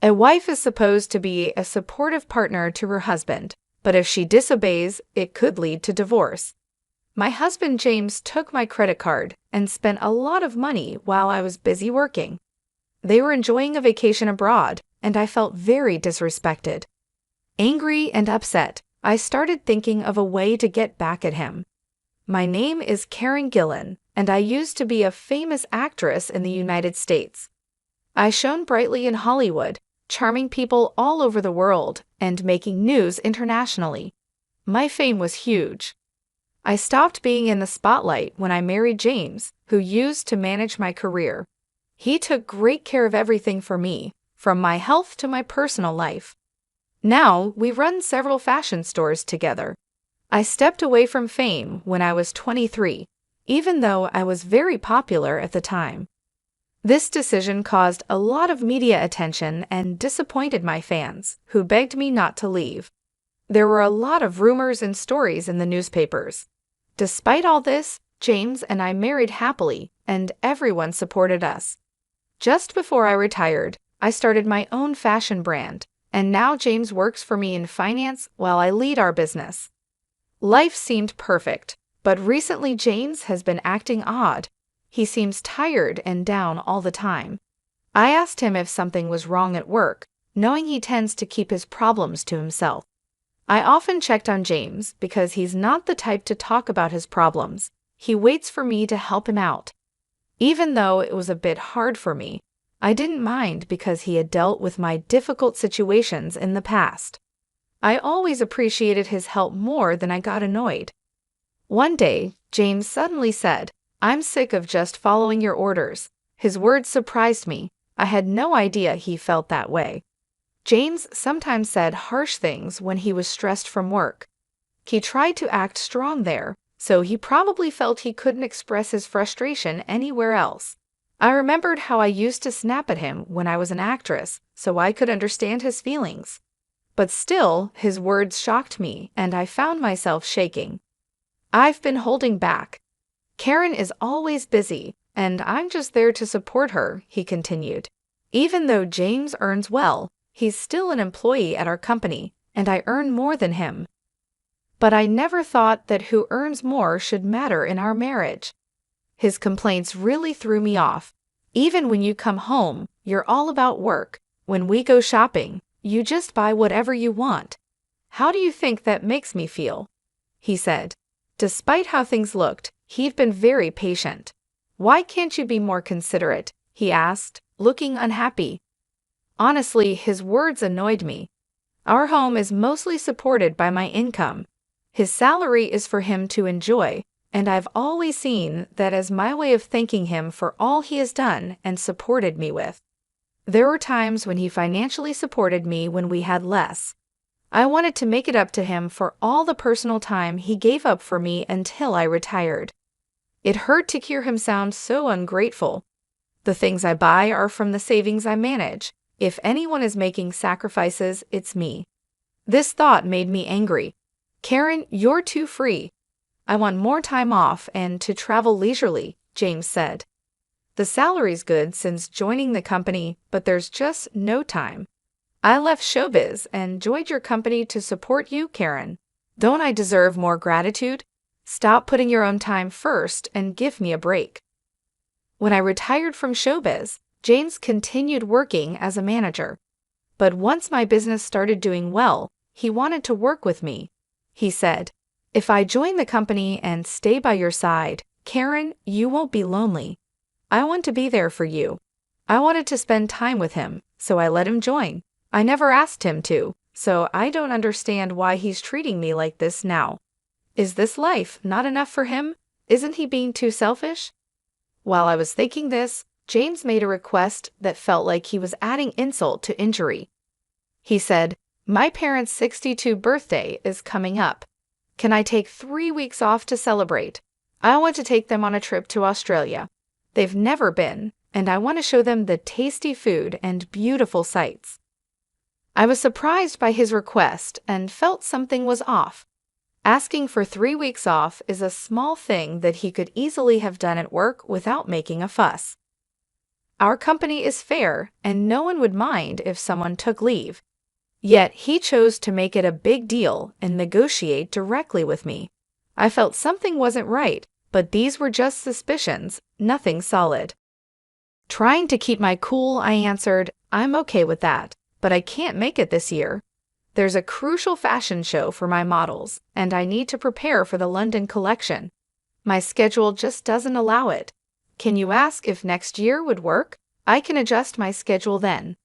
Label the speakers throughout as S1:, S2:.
S1: A wife is supposed to be a supportive partner to her husband, but if she disobeys, it could lead to divorce. My husband James took my credit card and spent a lot of money while I was busy working. They were enjoying a vacation abroad, and I felt very disrespected. Angry and upset, I started thinking of a way to get back at him. My name is Karen Gillan, and I used to be a famous actress in the United States. I shone brightly in Hollywood, charming people all over the world and making news internationally. My fame was huge. I stopped being in the spotlight when I married James, who used to manage my career. He took great care of everything for me, from my health to my personal life. Now, we run several fashion stores together. I stepped away from fame when I was 23, even though I was very popular at the time. This decision caused a lot of media attention and disappointed my fans, who begged me not to leave. There were a lot of rumors and stories in the newspapers. Despite all this, James and I married happily, and everyone supported us. Just before I retired, I started my own fashion brand, and now James works for me in finance while I lead our business. Life seemed perfect, but recently James has been acting odd. He seems tired and down all the time. I asked him if something was wrong at work, knowing he tends to keep his problems to himself. I often checked on James because he's not the type to talk about his problems. He waits for me to help him out. Even though it was a bit hard for me, I didn't mind because he had dealt with my difficult situations in the past. I always appreciated his help more than I got annoyed. One day, James suddenly said, "I'm sick of just following your orders." His words surprised me. I had no idea he felt that way. James sometimes said harsh things when he was stressed from work. He tried to act strong there, so he probably felt he couldn't express his frustration anywhere else. I remembered how I used to snap at him when I was an actress, so I could understand his feelings. But still, his words shocked me, and I found myself shaking. I've been holding back. Karen is always busy, and I'm just there to support her, he continued. Even though James earns well, he's still an employee at our company, and I earn more than him. But I never thought that who earns more should matter in our marriage. His complaints really threw me off. Even when you come home, you're all about work. When we go shopping, you just buy whatever you want. How do you think that makes me feel? He said. Despite how things looked, he'd been very patient. Why can't you be more considerate? He asked, looking unhappy. Honestly, his words annoyed me. Our home is mostly supported by my income. His salary is for him to enjoy, and I've always seen that as my way of thanking him for all he has done and supported me with. There were times when he financially supported me when we had less. I wanted to make it up to him for all the personal time he gave up for me until I retired. It hurt to hear him sound so ungrateful. The things I buy are from the savings I manage. If anyone is making sacrifices, it's me. This thought made me angry. Karen, you're too free. I want more time off and to travel leisurely, James said. The salary's good since joining the company, but there's just no time. I left showbiz and joined your company to support you, Karen. Don't I deserve more gratitude? Stop putting your own time first and give me a break. When I retired from showbiz, James continued working as a manager. But once my business started doing well, he wanted to work with me. He said, "If I join the company and stay by your side, Karen, you won't be lonely. I want to be there for you." I wanted to spend time with him, so I let him join. I never asked him to, so I don't understand why he's treating me like this now. Is this life not enough for him? Isn't he being too selfish? While I was thinking this, James made a request that felt like he was adding insult to injury. He said, "My parents' 62th birthday is coming up. Can I take 3 weeks off to celebrate? I want to take them on a trip to Australia. They've never been, and I want to show them the tasty food and beautiful sights." I was surprised by his request and felt something was off. Asking for 3 weeks off is a small thing that he could easily have done at work without making a fuss. Our company is fair, and no one would mind if someone took leave. Yet he chose to make it a big deal and negotiate directly with me. I felt something wasn't right, but these were just suspicions, nothing solid. Trying to keep my cool, I answered, I'm okay with that, but I can't make it this year. There's a crucial fashion show for my models, and I need to prepare for the London collection. My schedule just doesn't allow it. Can you ask if next year would work? I can adjust my schedule then.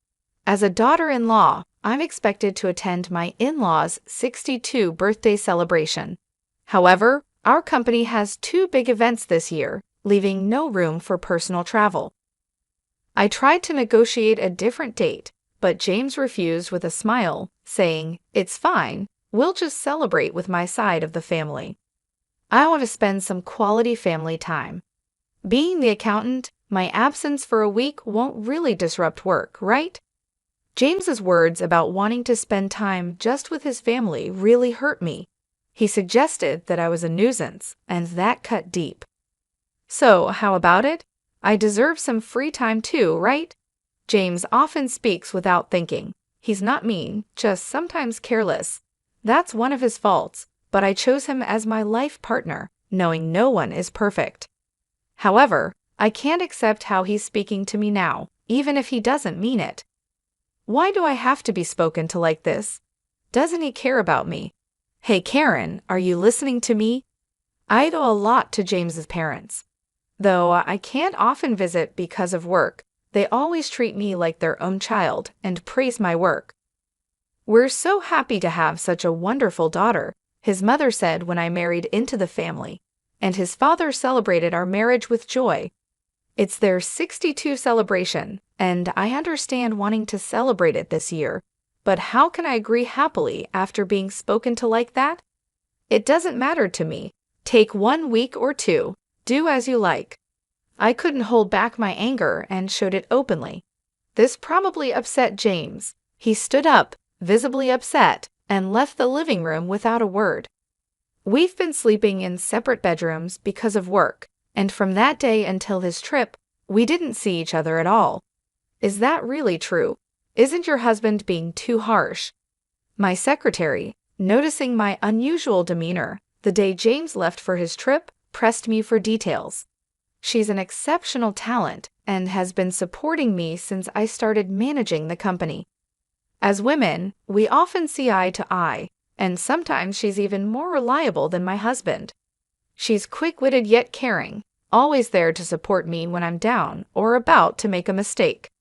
S1: As a daughter-in-law, I'm expected to attend my in-laws' 62 birthday celebration. However, our company has 2 big events this year, leaving no room for personal travel. I tried to negotiate a different date, but James refused with a smile, saying, It's fine, we'll just celebrate with my side of the family. I want to spend some quality family time. Being the accountant, my absence for a week won't really disrupt work, right? James's words about wanting to spend time just with his family really hurt me. He suggested that I was a nuisance, and that cut deep. So, how about it? I deserve some free time too, right? James often speaks without thinking. He's not mean, just sometimes careless. That's one of his faults, but I chose him as my life partner, knowing no one is perfect. However, I can't accept how he's speaking to me now, even if he doesn't mean it. Why do I have to be spoken to like this? Doesn't he care about me? Hey Karen, are you listening to me? I owe a lot to James's parents. Though I can't often visit because of work, they always treat me like their own child and praise my work. We're so happy to have such a wonderful daughter, his mother said when I married into the family, and his father celebrated our marriage with joy. It's their 62 celebration, and I understand wanting to celebrate it this year, but how can I agree happily after being spoken to like that? It doesn't matter to me. Take 1 week or 2, do as you like. I couldn't hold back my anger and showed it openly. This probably upset James. He stood up, visibly upset, and left the living room without a word. We've been sleeping in separate bedrooms because of work, and from that day until his trip, we didn't see each other at all. Is that really true? Isn't your husband being too harsh? My secretary, noticing my unusual demeanor the day James left for his trip, pressed me for details. She's an exceptional talent and has been supporting me since I started managing the company. As women, we often see eye to eye, and sometimes she's even more reliable than my husband. She's quick-witted yet caring, always there to support me when I'm down or about to make a mistake.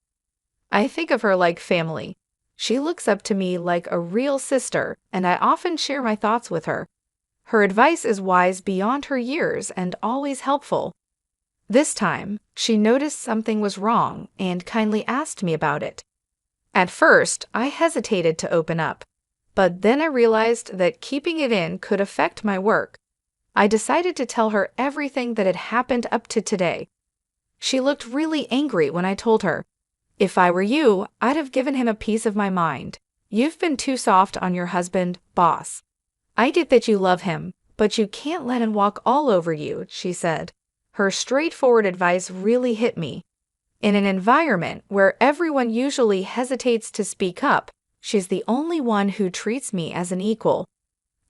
S1: I think of her like family. She looks up to me like a real sister, and I often share my thoughts with her. Her advice is wise beyond her years and always helpful. This time, she noticed something was wrong and kindly asked me about it. At first, I hesitated to open up, but then I realized that keeping it in could affect my work. I decided to tell her everything that had happened up to today. She looked really angry when I told her. If I were you, I'd have given him a piece of my mind. You've been too soft on your husband, boss. I get that you love him, but you can't let him walk all over you, she said. Her straightforward advice really hit me. In an environment where everyone usually hesitates to speak up, she's the only one who treats me as an equal.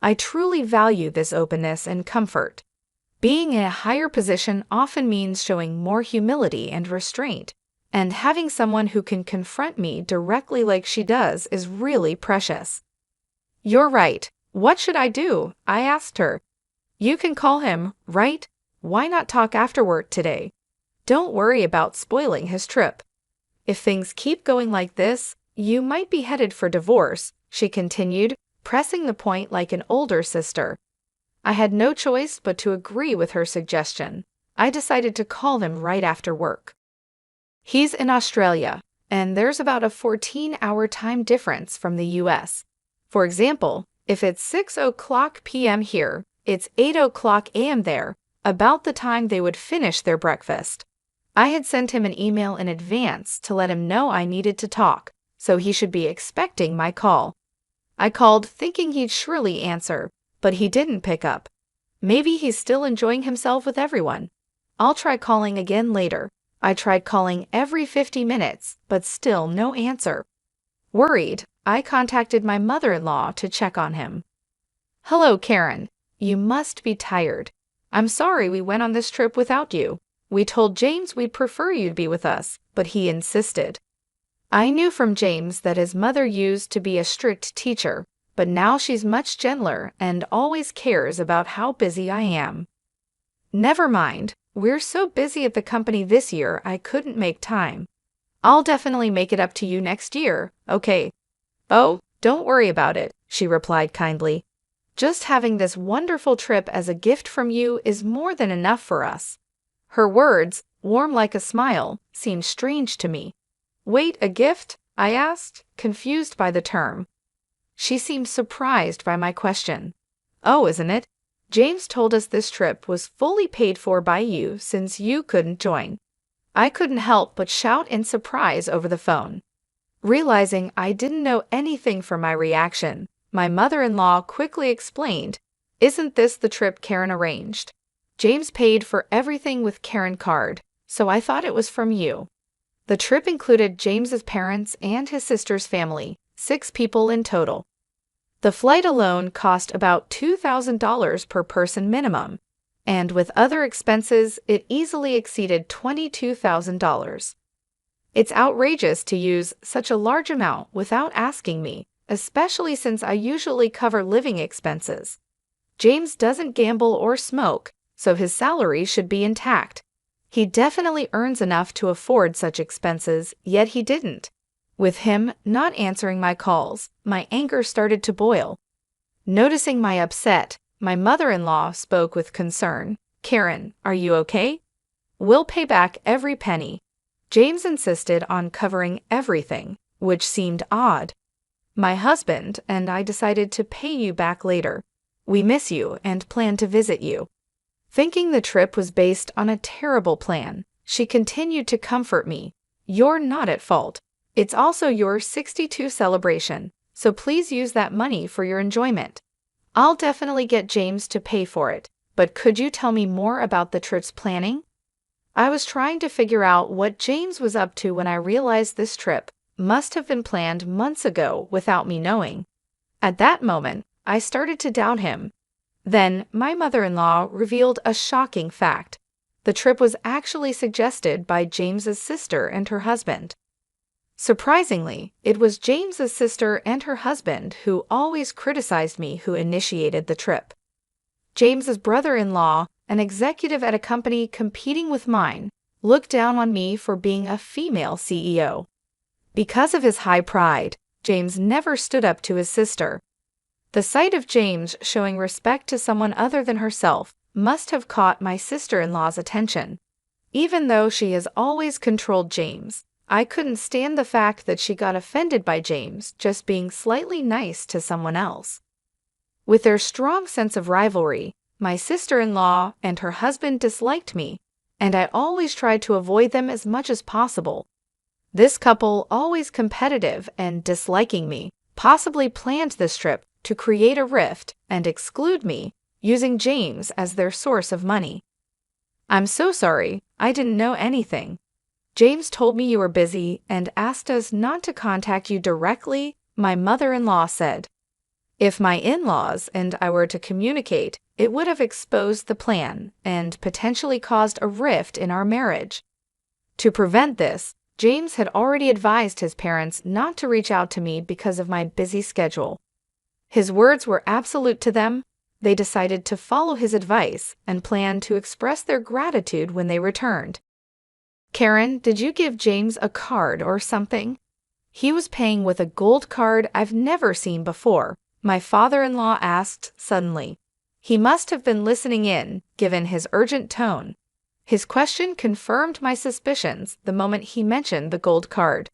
S1: I truly value this openness and comfort. Being in a higher position often means showing more humility and restraint, and having someone who can confront me directly like she does is really precious. You're right. What should I do? I asked her. You can call him, right? Why not talk afterward today? Don't worry about spoiling his trip. If things keep going like this, you might be headed for divorce, she continued, pressing the point like an older sister. I had no choice but to agree with her suggestion. I decided to call him right after work. He's in Australia, and there's about a 14-hour time difference from the US. For example, if it's 6:00 p.m. here, it's 8:00 a.m. there, about the time they would finish their breakfast. I had sent him an email in advance to let him know I needed to talk, so he should be expecting my call. I called thinking he'd surely answer, but he didn't pick up. Maybe he's still enjoying himself with everyone. I'll try calling again later. I tried calling every 50 minutes, but still no answer. Worried, I contacted my mother-in-law to check on him. "Hello, Karen. You must be tired. I'm sorry we went on this trip without you. We told James we'd prefer you'd be with us, but he insisted." I knew from James that his mother used to be a strict teacher, but now she's much gentler and always cares about how busy I am. "Never mind. We're so busy at the company this year I couldn't make time. I'll definitely make it up to you next year, okay?" "Oh, don't worry about it," she replied kindly. "Just having this wonderful trip as a gift from you is more than enough for us." Her words, warm like a smile, seemed strange to me. "Wait, a gift?" I asked, confused by the term. She seemed surprised by my question. "Oh, isn't it? James told us this trip was fully paid for by you since you couldn't join." I couldn't help but shout in surprise over the phone. Realizing I didn't know anything from my reaction, my mother-in-law quickly explained, "Isn't this the trip Karen arranged? James paid for everything with Karen card, so I thought it was from you." The trip included James's parents and his sister's family, 6 people in total. The flight alone cost about $2,000 per person minimum, and with other expenses, it easily exceeded $22,000. It's outrageous to use such a large amount without asking me, especially since I usually cover living expenses. James doesn't gamble or smoke, so his salary should be intact. He definitely earns enough to afford such expenses, yet he didn't. With him not answering my calls, my anger started to boil. Noticing my upset, my mother-in-law spoke with concern. "Karen, are you okay? We'll pay back every penny." James insisted on covering everything, which seemed odd. "My husband and I decided to pay you back later. We miss you and plan to visit you." Thinking the trip was based on a terrible plan, she continued to comfort me. "You're not at fault. It's also your 62 celebration, so please use that money for your enjoyment. I'll definitely get James to pay for it, but could you tell me more about the trip's planning?" I was trying to figure out what James was up to when I realized this trip must have been planned months ago without me knowing. At that moment, I started to doubt him. Then, my mother-in-law revealed a shocking fact. The trip was actually suggested by James's sister and her husband. Surprisingly, it was James's sister and her husband who always criticized me who initiated the trip. James's brother-in-law, an executive at a company competing with mine, looked down on me for being a female CEO. Because of his high pride, James never stood up to his sister. The sight of James showing respect to someone other than herself must have caught my sister-in-law's attention. Even though she has always controlled James, I couldn't stand the fact that she got offended by James just being slightly nice to someone else. With their strong sense of rivalry, my sister-in-law and her husband disliked me, and I always tried to avoid them as much as possible. This couple, always competitive and disliking me, possibly planned this trip to create a rift and exclude me, using James as their source of money. "I'm so sorry, I didn't know anything. James told me you were busy and asked us not to contact you directly," my mother-in-law said. If my in-laws and I were to communicate, it would have exposed the plan and potentially caused a rift in our marriage. To prevent this, James had already advised his parents not to reach out to me because of my busy schedule. His words were absolute to them. They decided to follow his advice and planned to express their gratitude when they returned. "Karen, did you give James a card or something?" "He was paying with a gold card I've never seen before," my father-in-law asked suddenly. He must have been listening in, given his urgent tone. His question confirmed my suspicions the moment he mentioned the gold card.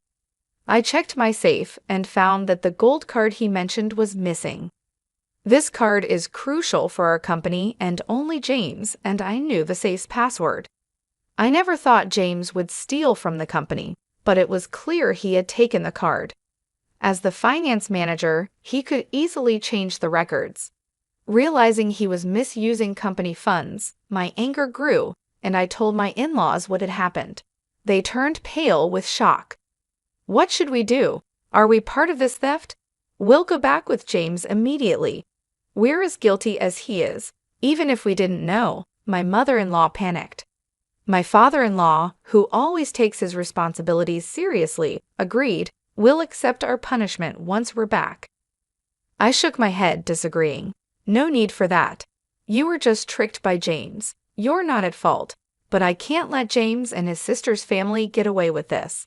S1: I checked my safe and found that the gold card he mentioned was missing. This card is crucial for our company and only James, and I knew the safe's password. I never thought James would steal from the company, but it was clear he had taken the card. As the finance manager, he could easily change the records. Realizing he was misusing company funds, my anger grew, and I told my in-laws what had happened. They turned pale with shock. What should we do? Are we part of this theft? We'll go back with James immediately. We're as guilty as he is, even if we didn't know. My mother-in-law panicked. My father-in-law, who always takes his responsibilities seriously, agreed, we'll accept our punishment once we're back. I shook my head, disagreeing. No need for that. You were just tricked by James. You're not at fault. But I can't let James and his sister's family get away with this.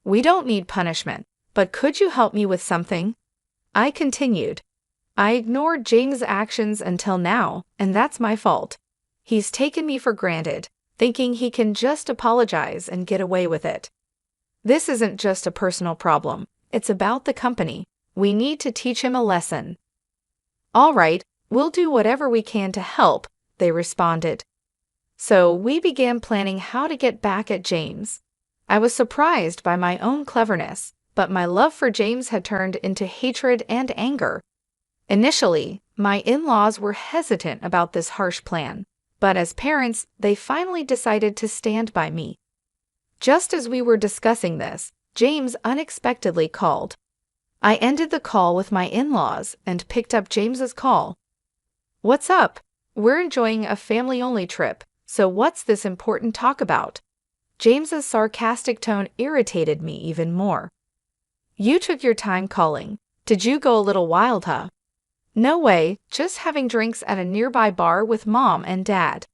S1: We don't need punishment, but could you help me with something? I continued. I ignored James' actions until now, and that's my fault. He's taken me for granted, thinking he can just apologize and get away with it. This isn't just a personal problem. It's about the company. We need to teach him a lesson. All right, we'll do whatever we can to help, they responded. So we began planning how to get back at James. I was surprised by my own cleverness, but my love for James had turned into hatred and anger. Initially, my in-laws were hesitant about this harsh plan, but as parents, they finally decided to stand by me. Just as we were discussing this, James unexpectedly called. I ended the call with my in-laws and picked up James's call. What's up? We're enjoying a family-only trip, so what's this important talk about? James's sarcastic tone irritated me even more. You took your time calling. Did you go a little wild, huh? No way, just having drinks at a nearby bar with Mom and Dad.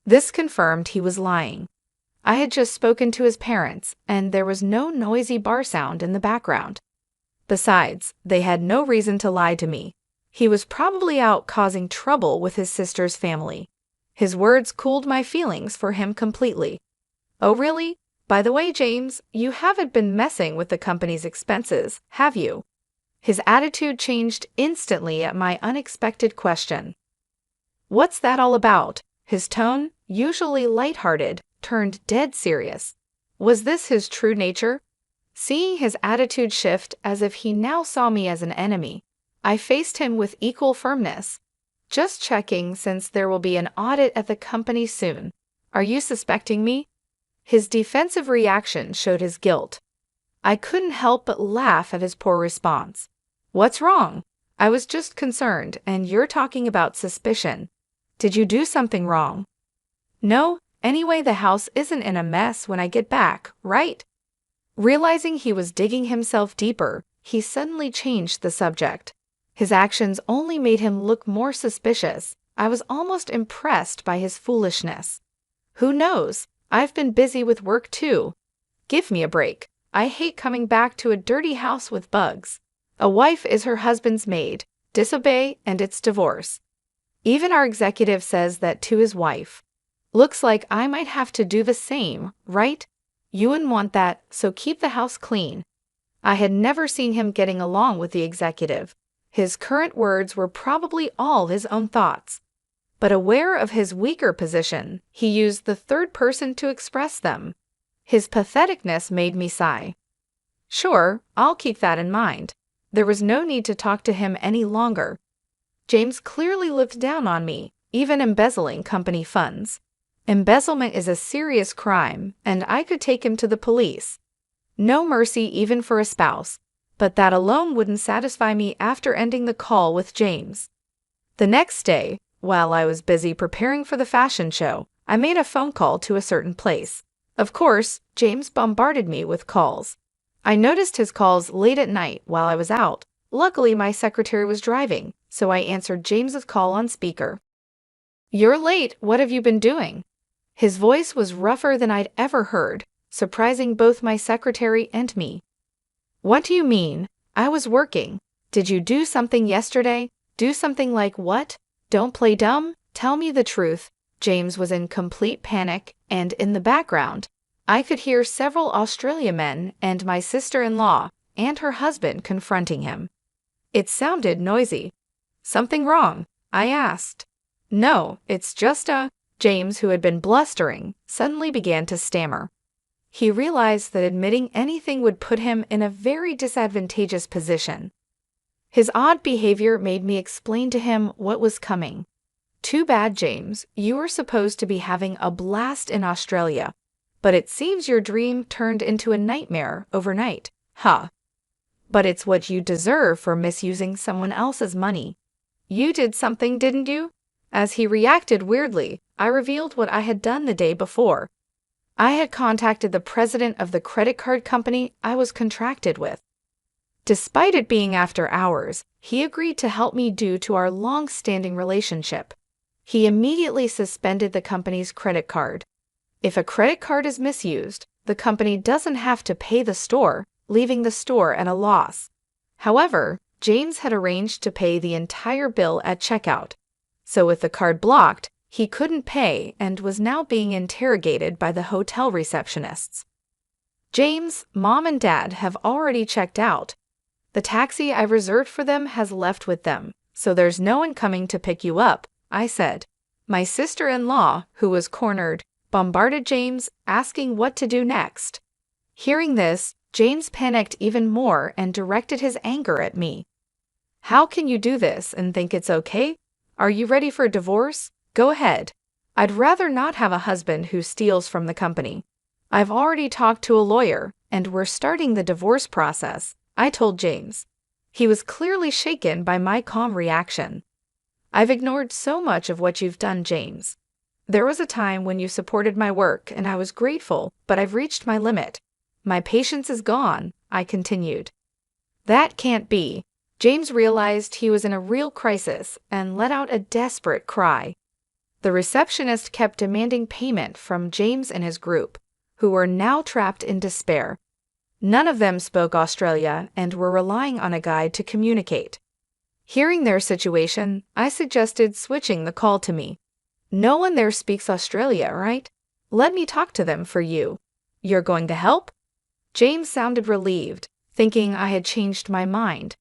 S1: This confirmed he was lying. I had just spoken to his parents, and there was no noisy bar sound in the background. Besides, they had no reason to lie to me. He was probably out causing trouble with his sister's family. His words cooled my feelings for him completely. Oh really? By the way, James, you haven't been messing with the company's expenses, have you? His attitude changed instantly at my unexpected question. What's that all about? His tone, usually lighthearted, turned dead serious. Was this his true nature? Seeing his attitude shift as if he now saw me as an enemy, I faced him with equal firmness. Just checking, since there will be an audit at the company soon. Are you suspecting me? His defensive reaction showed his guilt. I couldn't help but laugh at his poor response. What's wrong? I was just concerned, and you're talking about suspicion. Did you do something wrong? No, anyway, the house isn't in a mess when I get back, right? Realizing he was digging himself deeper, he suddenly changed the subject. His actions only made him look more suspicious. I was almost impressed by his foolishness. Who knows? I've been busy with work too. Give me a break. I hate coming back to a dirty house with bugs. A wife is her husband's maid. Disobey and it's divorce. Even our executive says that to his wife. Looks like I might have to do the same, right? You wouldn't want that, so keep the house clean. I had never seen him getting along with the executive. His current words were probably all his own thoughts. But aware of his weaker position, he used the third person to express them. His patheticness made me sigh. Sure, I'll keep that in mind. There was no need to talk to him any longer. James clearly looked down on me, even embezzling company funds. Embezzlement is a serious crime, and I could take him to the police. No mercy even for a spouse, but that alone wouldn't satisfy me after ending the call with James. The next day, while I was busy preparing for the fashion show, I made a phone call to a certain place. Of course, James bombarded me with calls. I noticed his calls late at night while I was out. Luckily, my secretary was driving, so I answered James's call on speaker. You're late. What have you been doing? His voice was rougher than I'd ever heard, surprising both my secretary and me. What do you mean? I was working. Did you do something yesterday? Do something like what? Don't play dumb. Tell me the truth. James was in complete panic, and in the background, I could hear several Australia men and my sister-in-law and her husband confronting him. It sounded noisy. Something wrong? I asked. No, it's just James, who had been blustering, suddenly began to stammer. He realized that admitting anything would put him in a very disadvantageous position. His odd behavior made me explain to him what was coming. Too bad, James, you were supposed to be having a blast in Australia. But it seems your dream turned into a nightmare overnight. Huh. But it's what you deserve for misusing someone else's money. You did something, didn't you? As he reacted weirdly, I revealed what I had done the day before. I had contacted the president of the credit card company I was contracted with. Despite it being after hours, he agreed to help me due to our long-standing relationship. He immediately suspended the company's credit card. If a credit card is misused, the company doesn't have to pay the store, leaving the store at a loss. However, James had arranged to pay the entire bill at checkout. So with the card blocked, he couldn't pay and was now being interrogated by the hotel receptionists. James, Mom and Dad have already checked out. The taxi I reserved for them has left with them, so there's no one coming to pick you up, I said. My sister-in-law, who was cornered, bombarded James, asking what to do next. Hearing this, James panicked even more and directed his anger at me. How can you do this and think it's okay? Are you ready for divorce? Go ahead. I'd rather not have a husband who steals from the company. I've already talked to a lawyer, and we're starting the divorce process, I told James. He was clearly shaken by my calm reaction. I've ignored so much of what you've done, James. There was a time when you supported my work, and I was grateful, but I've reached my limit. My patience is gone, I continued. That can't be. James realized he was in a real crisis and let out a desperate cry. The receptionist kept demanding payment from James and his group, who were now trapped in despair. None of them spoke Australia and were relying on a guide to communicate. Hearing their situation, I suggested switching the call to me. No one there speaks Australia, right? Let me talk to them for you. You're going to help? James sounded relieved, thinking I had changed my mind.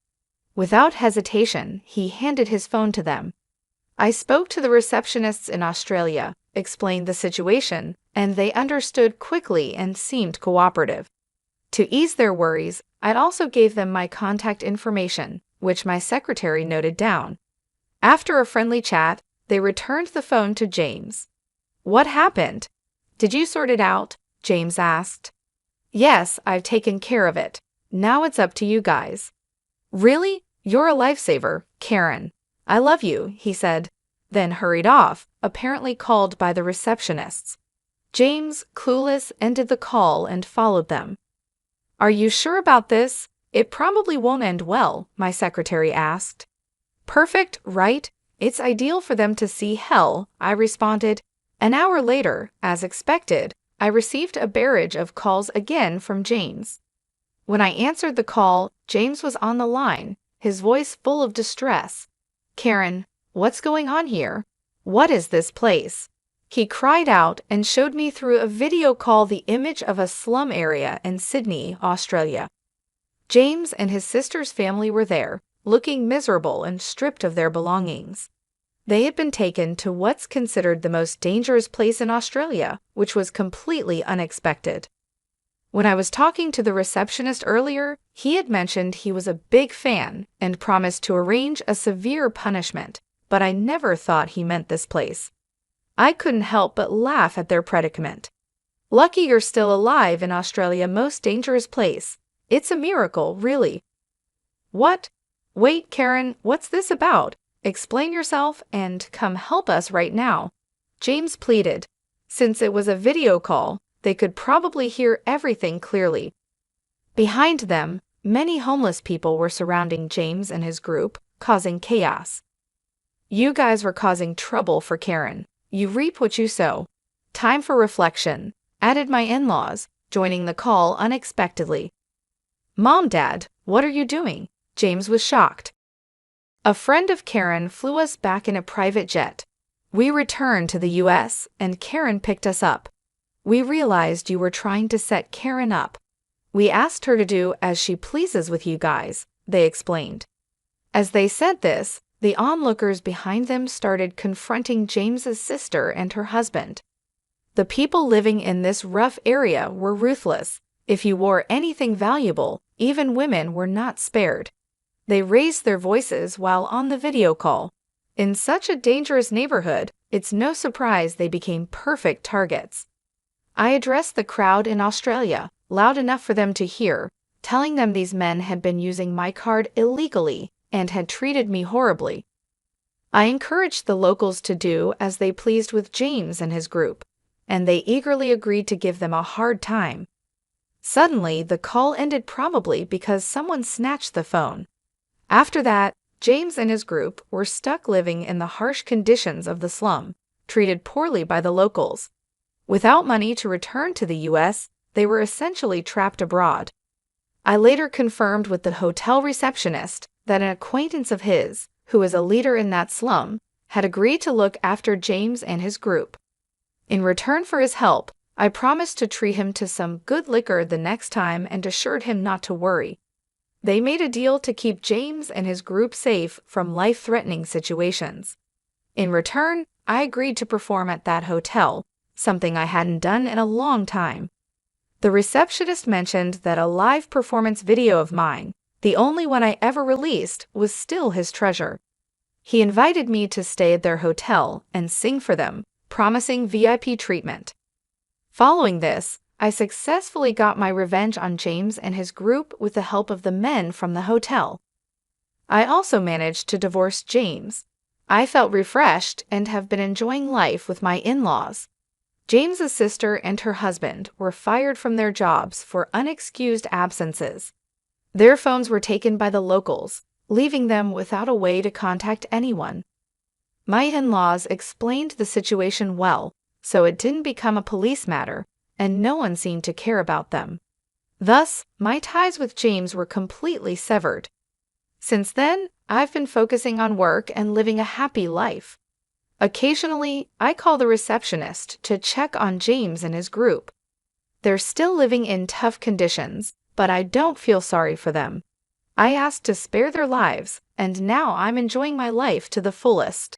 S1: Without hesitation, he handed his phone to them. I spoke to the receptionists in Australia, explained the situation, and they understood quickly and seemed cooperative. To ease their worries, I also gave them my contact information, which my secretary noted down. After a friendly chat, they returned the phone to James. What happened? Did you sort it out? James asked. Yes, I've taken care of it. Now it's up to you guys. Really? You're a lifesaver, Karen. I love you, he said, then hurried off, apparently called by the receptionists. James, clueless, ended the call and followed them. Are you sure about this? It probably won't end well, my secretary asked. Perfect, right? It's ideal for them to see hell, I responded. An hour later, as expected, I received a barrage of calls again from James. When I answered the call, James was on the line, his voice full of distress. Karen, what's going on here? What is this place? He cried out and showed me through a video call the image of a slum area in Sydney, Australia. James and his sister's family were there, looking miserable and stripped of their belongings. They had been taken to what's considered the most dangerous place in Australia, which was completely unexpected. When I was talking to the receptionist earlier, he had mentioned he was a big fan and promised to arrange a severe punishment, but I never thought he meant this place. I couldn't help but laugh at their predicament. Lucky you're still alive in Australia's most dangerous place. It's a miracle, really. What? Wait, Karen, what's this about? Explain yourself and come help us right now, James pleaded. Since it was a video call, they could probably hear everything clearly. Behind them, many homeless people were surrounding James and his group, causing chaos. You guys were causing trouble for Karen. You reap what you sow. Time for reflection, added my in-laws, joining the call unexpectedly. Mom, Dad, what are you doing? James was shocked. A friend of Karen flew us back in a private jet. We returned to the U.S., and Karen picked us up. We realized you were trying to set Karen up. We asked her to do as she pleases with you guys, they explained. As they said this, the onlookers behind them started confronting James's sister and her husband. The people living in this rough area were ruthless. If you wore anything valuable, even women were not spared. They raised their voices while on the video call. In such a dangerous neighborhood, it's no surprise they became perfect targets. I addressed the crowd in Australia, loud enough for them to hear, telling them these men had been using my card illegally and had treated me horribly. I encouraged the locals to do as they pleased with James and his group, and they eagerly agreed to give them a hard time. Suddenly, the call ended, probably because someone snatched the phone. After that, James and his group were stuck living in the harsh conditions of the slum, treated poorly by the locals. Without money to return to the U.S., they were essentially trapped abroad. I later confirmed with the hotel receptionist that an acquaintance of his, who was a leader in that slum, had agreed to look after James and his group. In return for his help, I promised to treat him to some good liquor the next time and assured him not to worry. They made a deal to keep James and his group safe from life-threatening situations. In return, I agreed to perform at that hotel, something I hadn't done in a long time. The receptionist mentioned that a live performance video of mine, the only one I ever released, was still his treasure. He invited me to stay at their hotel and sing for them, promising VIP treatment. Following this, I successfully got my revenge on James and his group with the help of the men from the hotel. I also managed to divorce James. I felt refreshed and have been enjoying life with my in-laws. James's sister and her husband were fired from their jobs for unexcused absences. Their phones were taken by the locals, leaving them without a way to contact anyone. My in-laws explained the situation well, so it didn't become a police matter, and no one seemed to care about them. Thus, my ties with James were completely severed. Since then, I've been focusing on work and living a happy life. Occasionally, I call the receptionist to check on James and his group. They're still living in tough conditions, but I don't feel sorry for them. I asked to spare their lives, and now I'm enjoying my life to the fullest.